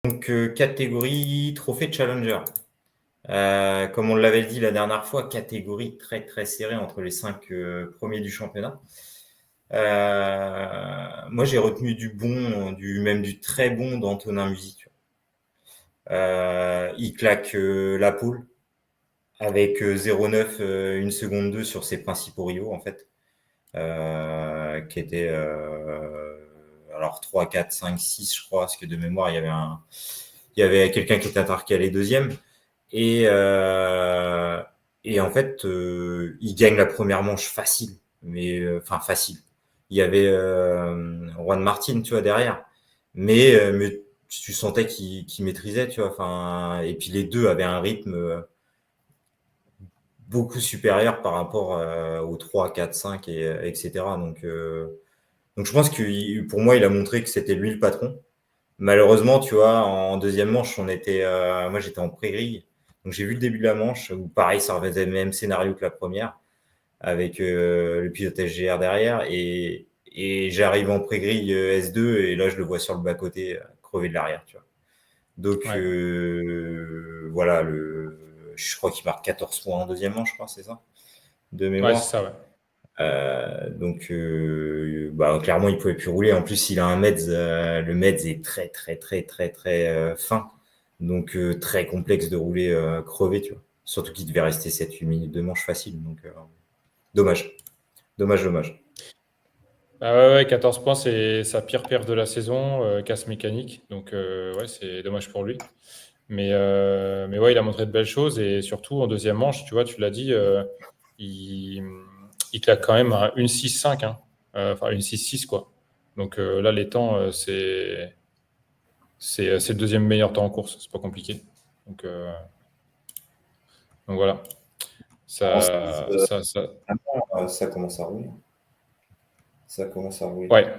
Donc, catégorie trophée Challenger. Comme on l'avait dit la dernière fois, catégorie très très serrée entre les 5 premiers du championnat. Moi, j'ai retenu du bon, même du très bon d'Antonin Musi. Il claque la poule avec 0,9, 1 seconde 2 sur ses principaux rivaux, en fait, qui étaient alors 3, 4, 5, 6, je crois, parce que de mémoire, il y avait quelqu'un qui était intercalé deuxième. Et, euh, et en fait, il gagne la première manche facile, mais enfin facile. Il y avait Juan Martin, tu vois, derrière, mais tu sentais qu'il maîtrisait, tu vois. Enfin, et puis les deux avaient un rythme beaucoup supérieur par rapport aux 3, 4, 5 etc. Donc je pense que pour moi, il a montré que c'était lui le patron. Malheureusement, tu vois, en deuxième manche, moi j'étais en pré-grille, donc j'ai vu le début de la manche où pareil, ça refaisait le même scénario que la première, avec le pilotage GR derrière, et j'arrive en pré-grille S2 et là je le vois sur le bas côté crever de l'arrière, tu vois. Donc Ouais, voilà, je crois qu'il marque 14 points en deuxième manche, je crois, c'est ça, de ouais, c'est mémoire. ça, ouais. Bah, clairement, il pouvait plus rouler. En plus, il a un Meds. Le Meds est très, très, très, très, très fin. Donc, très complexe de rouler crevé, tu vois. Surtout qu'il devait rester 7-8 minutes de manche facile. Donc, dommage. Dommage, dommage. Ah ouais, ouais, 14 points, c'est sa pire perf de la saison, casse mécanique. Donc, ouais, c'est dommage pour lui. Mais ouais, il a montré de belles choses. Et surtout, en deuxième manche, tu vois, tu l'as dit, il, il claque quand même un 1,65, hein. Enfin, 1,66, quoi. Donc là, les temps, c'est le deuxième meilleur temps en course. C'est pas compliqué. Donc, euh, donc voilà. En Ça, ça, ça... ça commence à rouler. Ça commence à rouler. Ouais,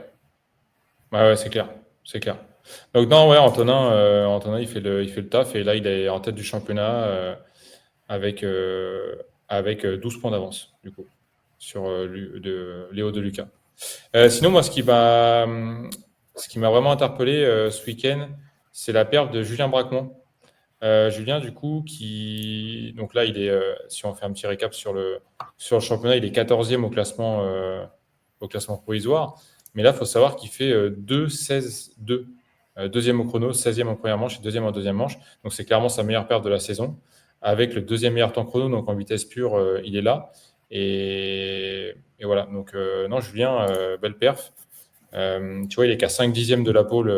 ouais, ouais, c'est clair. C'est clair. Donc, non, ouais, Antonin, il fait le taf. Et là, il est en tête du championnat avec, avec 12 points d'avance, du coup, sur Léo de Lucas. Sinon, moi, ce qui m'a vraiment interpellé ce week-end, c'est la perte de Julien Bracmont. Julien, du coup, donc là, si on fait un petit récap sur le championnat, il est 14e au classement provisoire. Mais là, il faut savoir qu'il fait 2-16-2. Deuxième au chrono, 16e en première manche et deuxième en deuxième manche. Donc, c'est clairement sa meilleure perte de la saison. Avec le deuxième meilleur temps chrono, donc en vitesse pure, il est là. Et voilà. Donc, non, Julien, belle perf. Tu vois, il est qu'à 5 dixièmes de la pole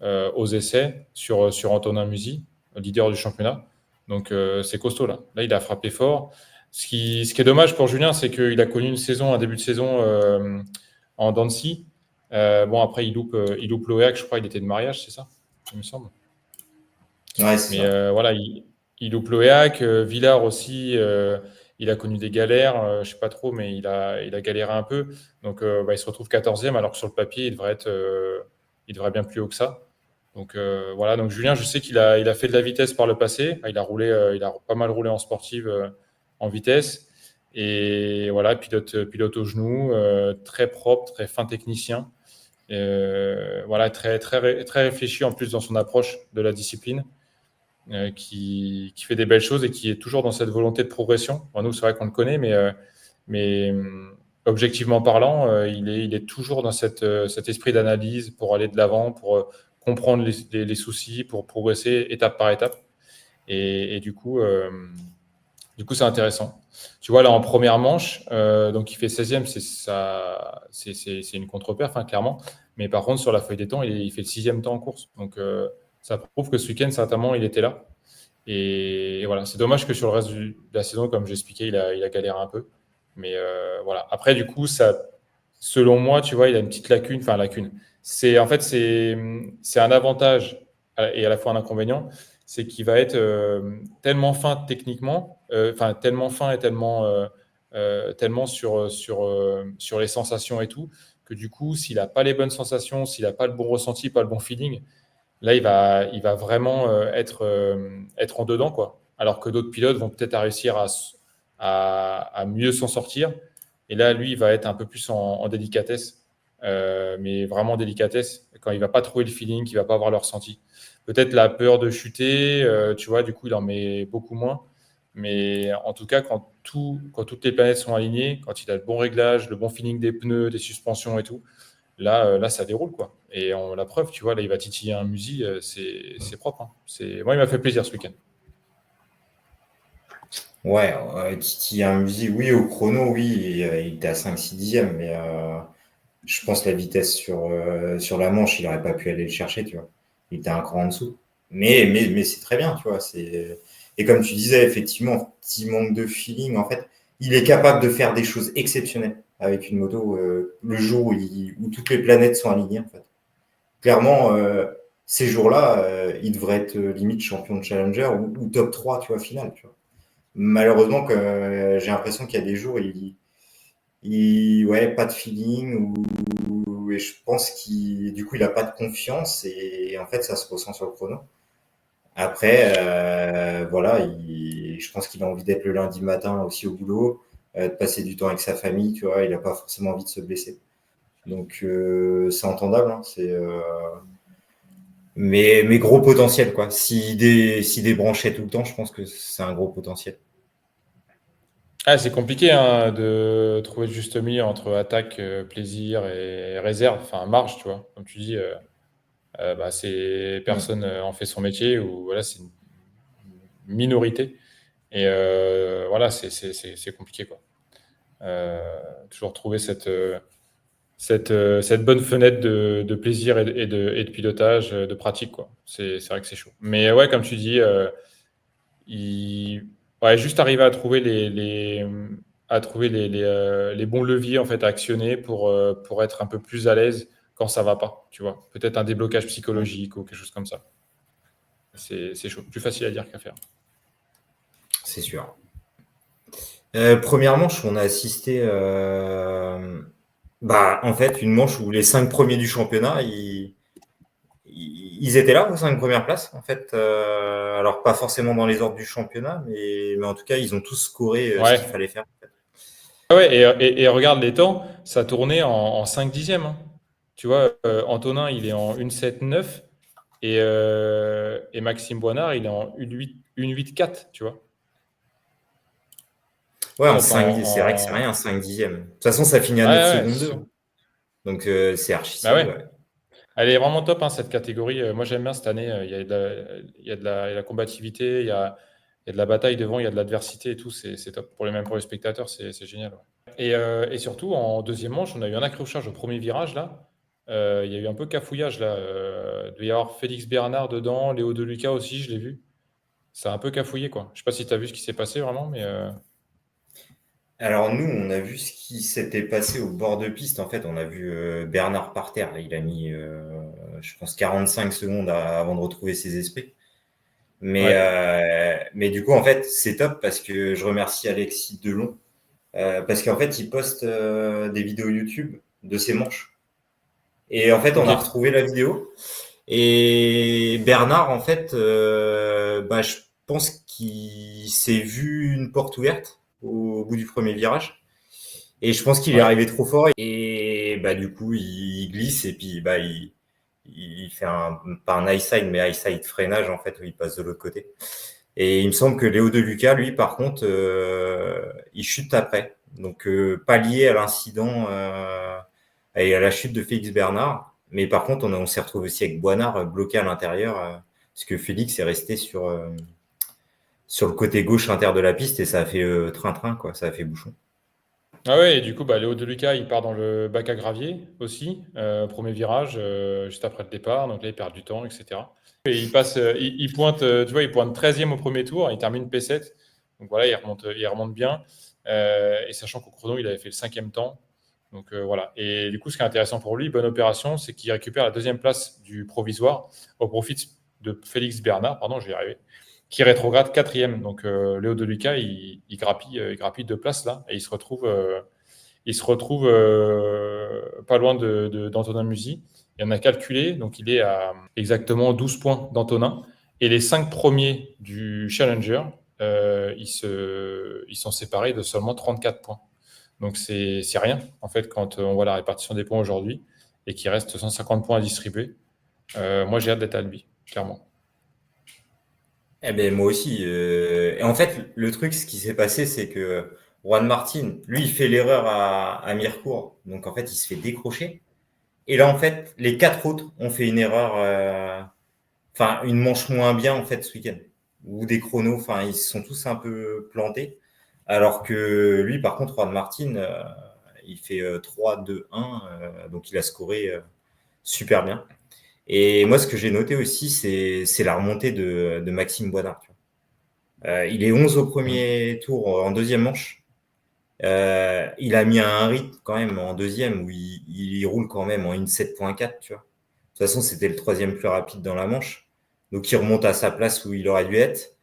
aux essais sur Antonin Musi, leader du championnat. Donc c'est costaud là. Là, il a frappé fort. Ce qui est dommage pour Julien, c'est qu'il a connu un début de saison en dents de scie. Bon, après, il loupe l'OEAC, je crois, il était de mariage, c'est ça, il me semble. Ouais, c'est Mais ça. voilà, il loupe l'OEAC. Villard aussi, il a connu des galères, je sais pas trop, mais il a galéré un peu. Donc bah, il se retrouve 14e, alors que sur le papier, il devrait bien plus haut que ça. Donc voilà, donc Julien, je sais il a fait de la vitesse par le passé. Il a pas mal roulé en sportive en vitesse. Et voilà, pilote au genou, très propre, très fin technicien. Voilà, très réfléchi en plus dans son approche de la discipline, qui fait des belles choses et qui est toujours dans cette volonté de progression. Bon, nous, c'est vrai qu'on le connaît, mais objectivement parlant, il est toujours dans cet esprit d'analyse pour aller de l'avant, pour comprendre les soucis, pour progresser étape par étape. Et du coup, c'est intéressant. Tu vois, là, en première manche, donc il fait 16e, c'est une contre-perf, hein, clairement. Mais par contre, sur la feuille des temps, il fait le 6e temps en course. Donc, ça prouve que ce week-end, certainement, il était là. Et voilà, c'est dommage que sur le reste de la saison, comme j'expliquais, il a galéré un peu. Mais voilà. Après, du coup, selon moi, tu vois, il a une petite lacune. Enfin, lacune. En fait, c'est un avantage et à la fois un inconvénient. C'est qu'il va être tellement fin techniquement, enfin, tellement fin et tellement sur les sensations et tout, que du coup, s'il n'a pas les bonnes sensations, s'il n'a pas le bon ressenti, pas le bon feeling, là, il va vraiment être en dedans, quoi. Alors que d'autres pilotes vont peut-être réussir à mieux s'en sortir. Et là, lui, il va être un peu plus en délicatesse, mais vraiment délicatesse, quand il va pas trouver le feeling, qu'il va pas avoir le ressenti. peut-être la peur de chuter, tu vois, du coup, il en met beaucoup moins. Mais en tout cas, quand toutes les planètes sont alignées, quand il a le bon réglage, le bon feeling des pneus, des suspensions et tout, là ça déroule, quoi. Et la preuve, tu vois, là, il va titiller un Musi, c'est propre, hein. Moi, il m'a fait plaisir ce week-end. Ouais, Titi a un musique, oui, au chrono, oui, il était à 5-6 dixièmes, mais je pense que la vitesse sur la manche, il n'aurait pas pu aller le chercher, tu vois. Il était un cran en dessous. Mais c'est très bien, tu vois. Et comme tu disais, effectivement, petit manque de feeling. En fait, il est capable de faire des choses exceptionnelles avec une moto le jour où toutes les planètes sont alignées, en fait. Clairement, ces jours-là, il devrait être limite champion de Challenger ou top 3, tu vois, final, tu vois. Malheureusement, j'ai l'impression qu'il y a des jours, ouais, pas de feeling et je pense du coup, il a pas de confiance et en fait, ça se ressent sur le chrono. Après, voilà, je pense qu'il a envie d'être le lundi matin aussi au boulot, de passer du temps avec sa famille, tu vois, il a pas forcément envie de se blesser. Donc, c'est entendable, hein, mais gros potentiel, quoi. S'il débranchait tout le temps, je pense que c'est un gros potentiel. Ah, c'est compliqué, hein, de trouver le juste milieu entre attaque, plaisir et réserve, enfin marge, tu vois. Comme tu dis, Mm. personne en fait son métier ou voilà, c'est une minorité. Et voilà, c'est compliqué, quoi. Toujours trouver cette bonne fenêtre de plaisir et de pilotage, de pratique, quoi. C'est vrai que c'est chaud. Mais ouais, comme tu dis, il... ouais, juste arriver à trouver les bons leviers en fait, à actionner pour être un peu plus à l'aise quand ça va pas, tu vois. Peut-être un déblocage psychologique ou quelque chose comme ça. C'est chaud. Plus facile à dire qu'à faire. C'est sûr. Première manche, on a assisté, en fait, une manche où les 5 premiers du championnat, ils étaient là aux 5 premières places, en fait. Alors, pas forcément dans les ordres du championnat, mais en tout cas, ils ont tous scoré ce qu'il Ouais. fallait faire. Ah ouais, et regarde les temps, ça tournait en 5 dixièmes, hein. Tu vois, Antonin, il est en 1,79 et Maxime Boinard, il est en 1,84, tu vois. Ouais, Donc c'est vrai que c'est rien, 5 dixièmes. De toute façon, ça finit à ouais, 9 ouais, secondes c'est 2. chaud. Donc, c'est archi Bah serré, ouais. ouais. Elle est vraiment top, hein, cette catégorie. Moi, j'aime bien cette année. Il y a il y a de la combativité, il y a de la bataille devant, il y a de l'adversité et tout. C'est top. Même pour les spectateurs, c'est génial, ouais. Et surtout, en deuxième manche, on a eu un accrochage au premier virage, là. Il y a eu un peu cafouillage, là. Il devait y avoir Félix Bernard dedans, Léo Deluca aussi, je l'ai vu. Ça a un peu cafouillé, quoi. Je sais pas si tu as vu ce qui s'est passé vraiment, mais Alors nous, on a vu ce qui s'était passé au bord de piste. En fait, on a vu Bernard par terre. Il a mis, je pense, 45 secondes avant de retrouver ses esprits. ouais. Mais du coup, en fait, c'est top parce que je remercie Alexis Delon. Parce qu'en fait, il poste des vidéos YouTube de ses manches. Et en fait, on Ok. a retrouvé la vidéo. Et Bernard, en fait, je pense qu'il s'est vu une porte ouverte au bout du premier virage. Et je pense qu'il est Ouais. arrivé trop fort et du coup il glisse et puis il fait pas un high side mais high side freinage en fait où il passe de l'autre côté. Et il me semble que Léo Deluca lui par contre il chute après. Donc pas lié à l'incident et à la chute de Félix Bernard, mais par contre on s'est retrouvé aussi avec Boinard bloqué à l'intérieur parce que Félix est resté sur le côté gauche inter de la piste et ça a fait train-train quoi, ça a fait bouchon. Ah ouais, et du coup, Léo Deluca, il part dans le bac à gravier aussi, premier virage, juste après le départ. Donc là, il perd du temps, etc. Et il pointe, tu vois, il pointe 13e au premier tour, il termine P7. Donc voilà, il remonte bien. Et sachant qu'au chrono, il avait fait le 5e temps. Donc voilà. Et du coup, ce qui est intéressant pour lui, bonne opération, c'est qu'il récupère la 2e place du provisoire au profit de Félix Bernard, pardon, je vais y arriver, qui rétrograde 4e. Donc Léo Deluca, il grappille 2 places là, et il se retrouve pas loin d'Antonin Musi. Il en a calculé, donc il est à exactement 12 points d'Antonin. Et les 5 premiers du Challenger, ils sont séparés de seulement 34 points. Donc c'est rien, en fait, quand on voit la répartition des points aujourd'hui et qu'il reste 150 points à distribuer. Moi, j'ai hâte d'être à lui, clairement. Eh ben moi aussi. Et en fait, le truc, ce qui s'est passé, c'est que Juan Martin, lui, il fait l'erreur à Mirecourt. Donc en fait, il se fait décrocher. Et là, en fait, les quatre autres ont fait une erreur, enfin une manche moins bien en fait ce week-end. Ou des chronos, enfin ils se sont tous un peu plantés. Alors que lui, par contre, Juan Martin, il fait 3-2-1, donc il a scoré super bien. Et moi, ce que j'ai noté aussi, c'est la remontée de Maxime Boinard. Tu vois. Il est 11 au Mm. premier tour en deuxième manche. Il a mis un rythme quand même en deuxième où il roule quand même en 1,7.4, tu vois. De toute façon, c'était le troisième plus rapide dans la manche. Donc, il remonte à sa place où il aurait dû être.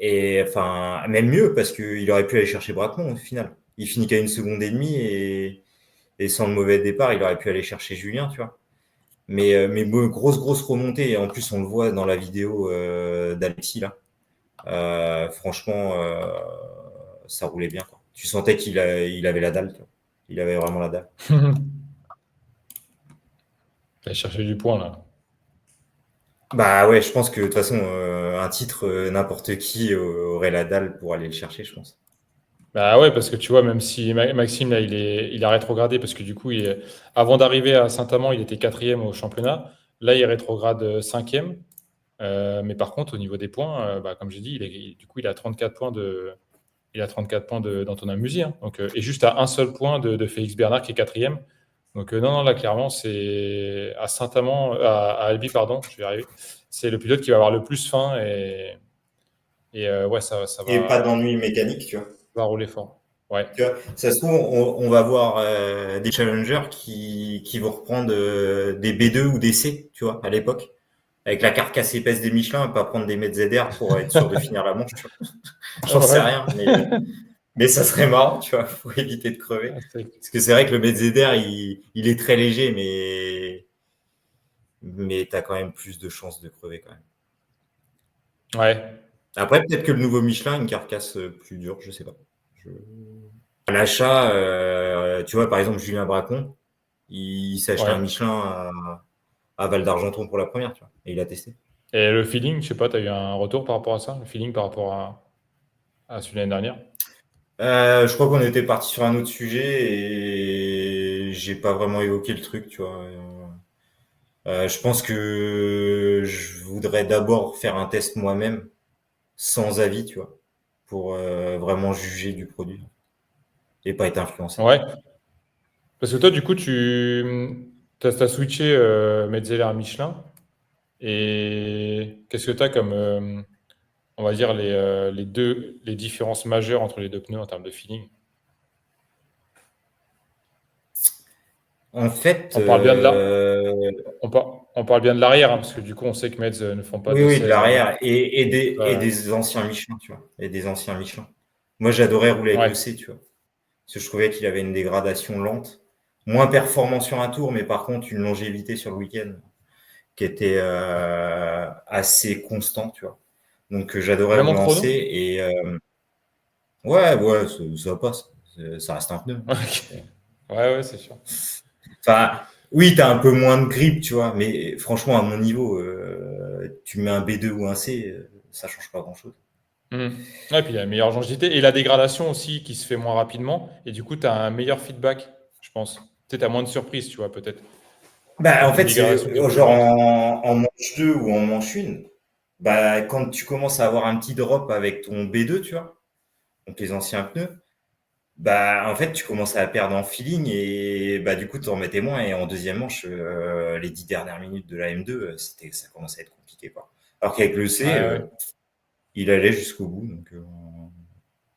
Et enfin, même mieux, parce qu'il aurait pu aller chercher Bracmont au final. Il finit qu'à 1 seconde et demie et sans le mauvais départ, il aurait pu aller chercher Julien, tu vois. Mais bon, grosse remontée. Et en plus, on le voit dans la vidéo d'Alexis, là. Franchement, ça roulait bien, quoi. Tu sentais il avait la dalle, tu vois. Il avait vraiment la dalle. Aller chercher du point, là. Bah ouais, je pense que de toute façon, un titre, n'importe qui aurait la dalle pour aller le chercher, je pense. Bah ouais, parce que tu vois, même si Maxime, là, il a rétrogradé, parce que du coup, avant d'arriver à Saint-Amand, il était quatrième au championnat. Là, il rétrograde cinquième. Mais par contre, au niveau des points, bah, comme j'ai dit, du coup, il a 34 points d'Antonin Musi, hein. Donc, et juste à un seul point de Félix Bernard, qui est quatrième. Donc, non, non, là, clairement, c'est à Saint-Amand, à Albi, pardon, je vais y arriver. C'est le pilote qui va avoir le plus faim et ouais, ça Et pas d'ennui mécanique, tu vois. va rouler fort. Ouais. Tu vois, ça se trouve, on va voir des challengers qui vont reprendre des B2 ou des C, tu vois, à l'époque, avec la carcasse épaisse des Michelin, et pas prendre des mètres ZR pour être sûr de finir la manche, tu vois. J'en sais Ouais. rien, mais ça serait marrant, tu vois, pour éviter de crever. Ah, Parce que c'est vrai que le mètre ZR, il est très léger, mais t'as quand même plus de chances de crever quand même. ouais. Après, peut-être que le nouveau Michelin a une carcasse plus dure, je sais pas. Je... À l'achat, tu vois, par exemple, Julien Bracon, il s'est acheté un Ouais. Michelin à Val d'Argenton pour la première, tu vois, et il a testé. Et le feeling, je sais pas, tu as eu un retour par rapport à ça? Le feeling par rapport à celui de l'année dernière? Je crois qu'on était parti sur un autre sujet et j'ai pas vraiment évoqué le truc, tu vois. Je pense que je voudrais d'abord faire un test moi-même, sans avis, tu vois, pour vraiment juger du produit et pas être influencé. Ouais. Parce que toi, du coup, t'as switché Metzeler à Michelin. Et qu'est-ce que tu as comme, on va dire, les différences majeures entre les deux pneus en termes de feeling? En fait, On parle bien de on parle bien de l'arrière, hein, parce que du coup, on sait que Metz ne font pas oui, de oui, de 16 en. l'arrière et Ouais. des anciens Michelin, tu vois, et des anciens Michelin. Moi, j'adorais rouler avec le Ouais. C, tu vois, parce que je trouvais qu'il avait une dégradation lente, moins performant sur un tour, mais par contre une longévité sur le week-end qui était assez constant, tu vois. Donc j'adorais Même en rouler en C chrono? et ouais, ça passe, ça reste un pneu. Ok. Ouais, ouais, c'est sûr. Enfin, oui, t'as un peu moins de grip, tu vois, mais franchement, à mon niveau, tu mets un B2 ou un C, ça change pas grand-chose. Mhm. Ouais, puis il y a une meilleure longévité et la dégradation aussi qui se fait moins rapidement. Et du coup, tu as un meilleur feedback, je pense. Tu as moins de surprises, tu vois, peut-être. Bah, en Avec une fait, dégradation c'est qui est plus genre lente. en manche 2 ou en manche 1, bah, quand tu commences à avoir un petit drop avec ton B2, tu vois, donc les anciens pneus, bah, en fait, tu commences à perdre en feeling et bah, du coup, tu en mettais moins. Et en deuxième manche, les 10 dernières minutes de la M2, ça commençait à être compliqué, quoi. Alors qu'avec le Ouais, C, ouais. il allait jusqu'au bout.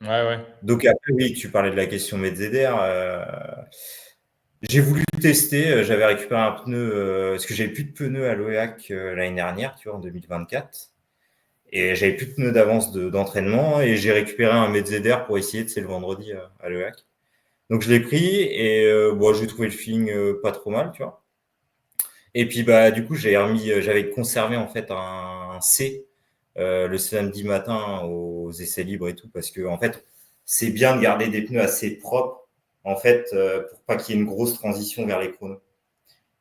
Ouais, ouais. Donc après, oui, tu parlais de la question Medzeder. J'ai voulu tester. J'avais récupéré un pneu parce que j'avais plus de pneus à l'OEAC l'année dernière, tu vois, en 2024. Et j'avais plus de pneus d'avance d'entraînement et j'ai récupéré un Medzeder pour essayer, c'est le vendredi à l'OEAC. Donc je l'ai pris et bon, j'ai trouvé le feeling pas trop mal, tu vois. Et puis bah du coup j'avais conservé en fait un C le samedi matin aux essais libres et tout parce que en fait c'est bien de garder des pneus assez propres en fait pour pas qu'il y ait une grosse transition vers les chronos.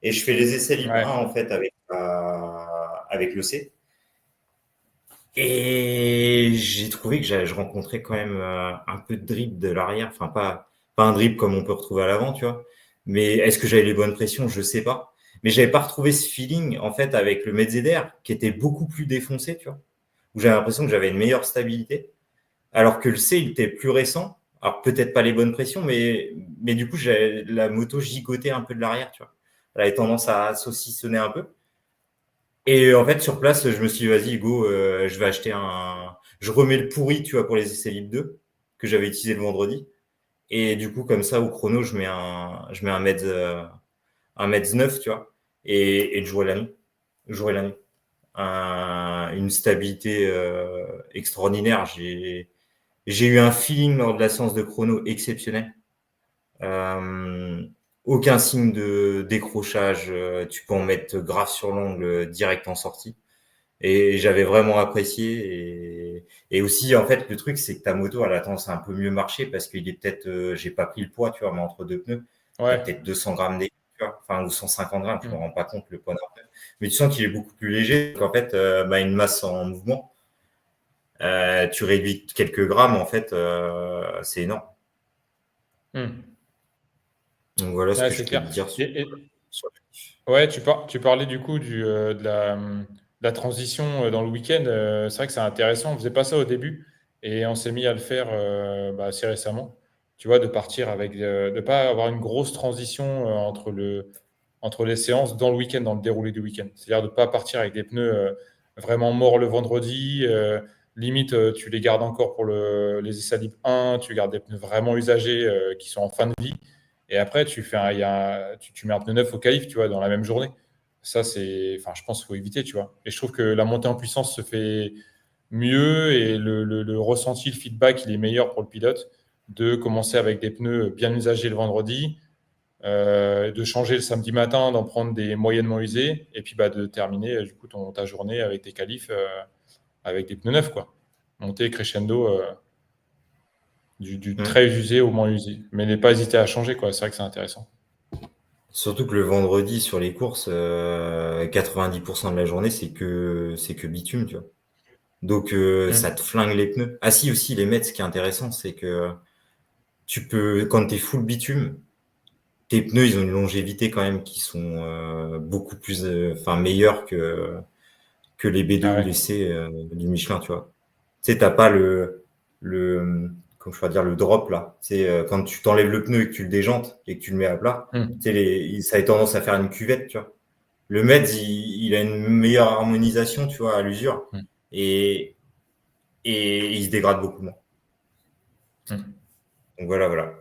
Et je fais les essais libres Ouais. 1 en fait avec le C. Et j'ai trouvé que je rencontrais quand même un peu de drip de l'arrière. Enfin, pas un drip comme on peut retrouver à l'avant, tu vois. Mais est-ce que j'avais les bonnes pressions? Je sais pas. Mais j'avais pas retrouvé ce feeling, en fait, avec le Medvedev, qui était beaucoup plus défoncé, tu vois. Où j'avais l'impression que j'avais une meilleure stabilité. Alors que le C, il était plus récent. Alors peut-être pas les bonnes pressions, mais du coup, la moto gigotait un peu de l'arrière, tu vois. Elle avait tendance à saucissonner un peu. Et en fait, sur place, je me suis dit, vas-y, go, je vais acheter un. Je remets le pourri, tu vois, pour les essais libres 2, que j'avais utilisé le vendredi. Et du coup, comme ça, au chrono, je mets un Metz 9, tu vois, et le jour et la nuit. Le jour et la nuit. Une stabilité extraordinaire. J'ai eu un feeling lors de la séance de chrono exceptionnel. Euh, Aucun signe de décrochage. Tu peux en mettre grave sur l'ongle direct en sortie. Et j'avais vraiment apprécié. Et aussi, en fait, le truc, c'est que ta moto, elle a tendance à un peu mieux marcher parce qu'il est peut-être, j'ai pas pris le poids, tu vois, mais entre deux pneus, tu as Ouais. peut-être 200 grammes d'écart, tu vois, enfin, ou 150 grammes, je me Mm. rends pas compte le poids d'un pneu. Mais tu sens qu'il est beaucoup plus léger, qu'en fait, bah, une masse en mouvement, tu réduis quelques grammes, en fait, c'est énorme. Mm. Donc voilà ce Ouais, que c'est je peux te clair. dire sur... Ouais, tu parlais du coup de la transition dans le week-end. C'est vrai que c'est intéressant. On faisait pas ça au début et on s'est mis à le faire assez récemment. Tu vois, de partir avec, de pas avoir une grosse transition entre les séances dans le week-end, dans le déroulé du week-end. C'est-à-dire de pas partir avec des pneus vraiment morts le vendredi. Limite, tu les gardes encore pour les essais libres 1, tu gardes des pneus vraiment usagés qui sont en fin de vie. Et après, tu mets un pneu neuf au qualif, tu vois, dans la même journée. Ça, enfin, je pense qu'il faut éviter, tu vois. Et je trouve que la montée en puissance se fait mieux et le ressenti, le feedback, il est meilleur pour le pilote de commencer avec des pneus bien usagés le vendredi, de changer le samedi matin, d'en prendre des moyennement usés, et puis bah, de terminer du coup ta journée avec tes qualifs avec des pneus neufs, quoi. Monter crescendo du Hum. très usé au moins usé. Mais ne pas hésiter à changer, quoi. C'est vrai que c'est intéressant. Surtout que le vendredi sur les courses, 90% de la journée, c'est que bitume, tu vois. Donc ça Mm. te flingue les pneus. Ah si aussi les mètres, ce qui est intéressant, c'est que tu peux, quand t'es full bitume, tes pneus ils ont une longévité quand même qui sont beaucoup plus, enfin meilleures que les B2 Ah ou les ouais. C du Michelin, tu vois. Tu sais, t'as pas le comment je peux dire le drop là. C'est quand tu t'enlèves le pneu et que tu le déjantes et que tu le mets à plat, Mm. tu sais ça a tendance à faire une cuvette, tu vois. Le Meds, il a une meilleure harmonisation, tu vois, à l'usure Mm. et il se dégrade beaucoup moins. Mm. Donc voilà, voilà.